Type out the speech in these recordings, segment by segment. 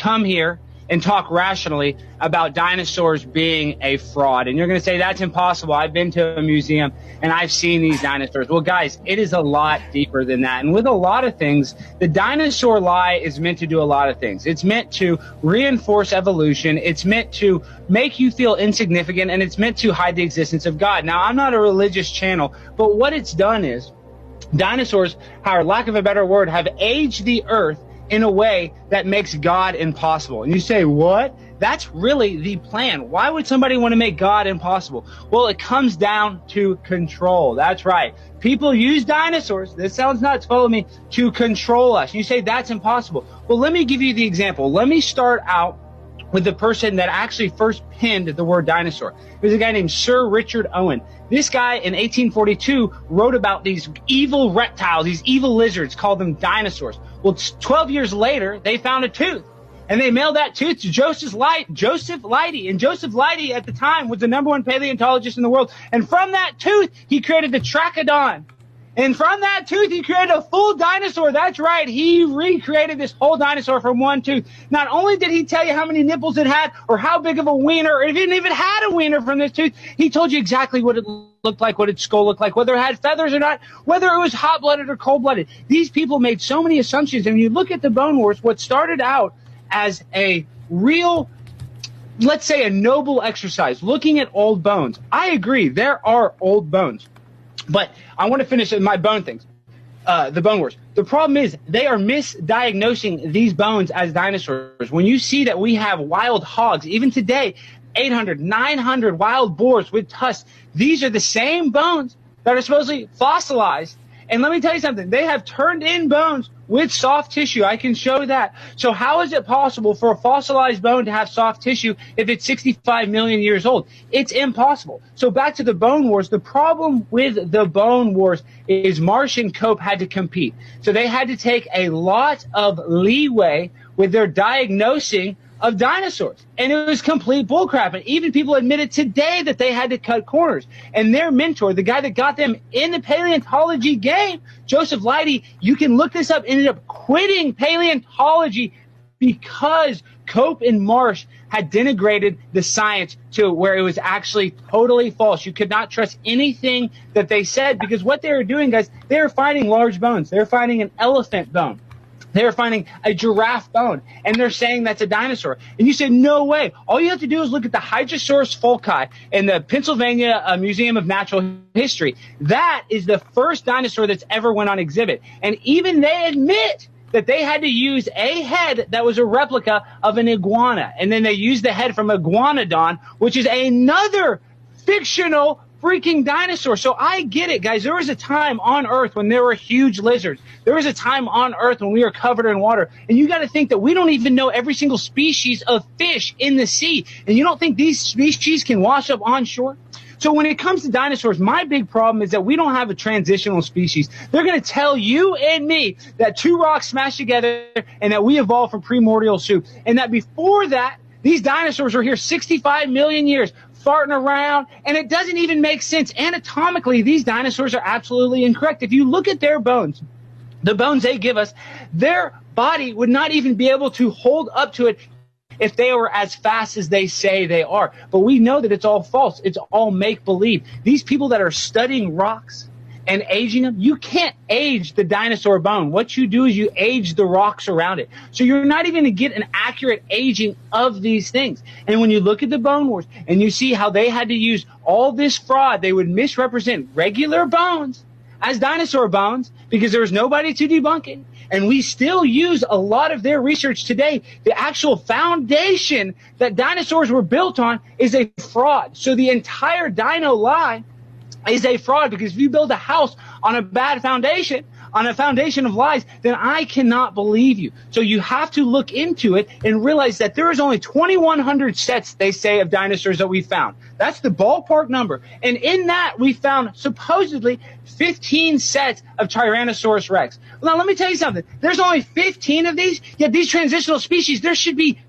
come here and talk rationally about dinosaurs being a fraud. And you're going to say, that's impossible. I've been to a museum and I've seen these dinosaurs. Well, guys, it is a lot deeper than that. And with a lot of things, the dinosaur lie is meant to do a lot of things. It's meant to reinforce evolution. It's meant to make you feel insignificant, and it's meant to hide the existence of God. Now, I'm not a religious channel, but what it's done is dinosaurs, for lack of a better word, have aged the earth in a way that makes God impossible. And you say, what? That's really the plan. Why would somebody want to make God impossible? Well, it comes down to control. That's right. People use dinosaurs, this sounds nuts, follow me, to control us. You say, that's impossible. Well, let me give you the example. Let me start out with the person that actually first penned the word dinosaur. There's a guy named Sir Richard Owen. This guy in 1842 wrote about these evil reptiles, these evil lizards, called them dinosaurs. Well, 12 years later, they found a tooth, and they mailed that tooth to Joseph Leidy. And Joseph Leidy at the time was the #1 paleontologist in the world. And from that tooth, he created the Trachodon. And from that tooth, he created a full dinosaur. That's right. He recreated this whole dinosaur from one tooth. Not only did he tell you how many nipples it had or how big of a wiener, or even if it had a wiener from this tooth, he told you exactly what it looked like, what its skull looked like, whether it had feathers or not, whether it was hot-blooded or cold-blooded. These people made so many assumptions. And when you look at the Bone Wars, what started out as a real, let's say, a noble exercise, looking at old bones. I agree, there are old bones. But I want to finish my bone things, the Bone Wars. The problem is they are misdiagnosing these bones as dinosaurs. When you see that we have wild hogs, even today, 800, 900 wild boars with tusks, these are the same bones that are supposedly fossilized. And let me tell you something, they have turned in bones with soft tissue. I can show that. So how is it possible for a fossilized bone to have soft tissue if it's 65 million years old? It's impossible. So back to the Bone Wars. The problem with the Bone Wars is Marsh and Cope had to compete. So they had to take a lot of leeway with their diagnosing of dinosaurs. And it was complete bullcrap. And even people admitted today that they had to cut corners. And their mentor, the guy that got them in the paleontology game, Joseph Leidy, you can look this up, ended up quitting paleontology because Cope and Marsh had denigrated the science to where it was actually totally false. You could not trust anything that they said, because what they were doing, guys, they were finding large bones. They were finding an elephant bone. They're finding a giraffe bone, and they're saying that's a dinosaur. And you say, no way. All you have to do is look at the Hydrosaurus fulci in the Pennsylvania Museum of Natural History. That is the first dinosaur that's ever went on exhibit. And even they admit that they had to use a head that was a replica of an iguana. And then they used the head from Iguanodon, which is another fictional freaking dinosaur. So I get it, guys. There was a time on Earth when there were huge lizards. There was a time on Earth when we were covered in water. And you got to think that we don't even know every single species of fish in the sea. And you don't think these species can wash up on shore? So when it comes to dinosaurs, my big problem is that we don't have a transitional species. They're going to tell you and me that two rocks smashed together and that we evolved from primordial soup. And that before that, these dinosaurs were here 65 million years, farting around, and it doesn't even make sense. Anatomically, these dinosaurs are absolutely incorrect. If you look at their bones, the bones they give us, their body would not even be able to hold up to it if they were as fast as they say they are. But we know that it's all false. It's all make-believe. These people that are studying rocks and aging them, you can't age the dinosaur bone. What you do is you age the rocks around it. So you're not even going to get an accurate aging of these things. And when you look at the Bone Wars and you see how they had to use all this fraud, they would misrepresent regular bones as dinosaur bones because there was nobody to debunk it. And we still use a lot of their research today. The actual foundation that dinosaurs were built on is a fraud. So the entire dino lie is a fraud, because if you build a house on a bad foundation, on a foundation of lies, then I cannot believe you. So you have to look into it and realize that there is only 2,100 sets, they say, of dinosaurs that we found. That's the ballpark number. And in that, we found supposedly 15 sets of Tyrannosaurus Rex. Now, let me tell you something. There's only 15 of these, yet these transitional species, there should be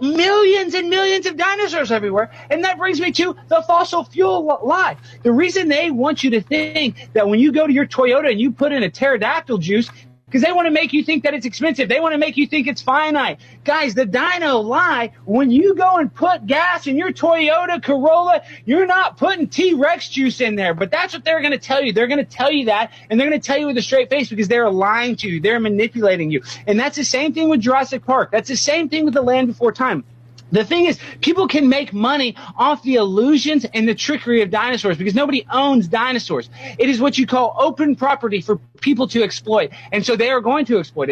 millions and millions of dinosaurs everywhere. And that brings me to the fossil fuel lie. The reason they want you to think that when you go to your Toyota and you put in a pterodactyl juice, because they want to make you think that it's expensive. They want to make you think it's finite. Guys, the dino lie, when you go and put gas in your Toyota Corolla, you're not putting T-Rex juice in there. But that's what they're going to tell you. They're going to tell you that, and they're going to tell you with a straight face because they're lying to you. They're manipulating you. And that's the same thing with Jurassic Park. That's the same thing with The Land Before Time. The thing is, people can make money off the illusions and the trickery of dinosaurs because nobody owns dinosaurs. It is what you call open property for people to exploit. And so they are going to exploit it.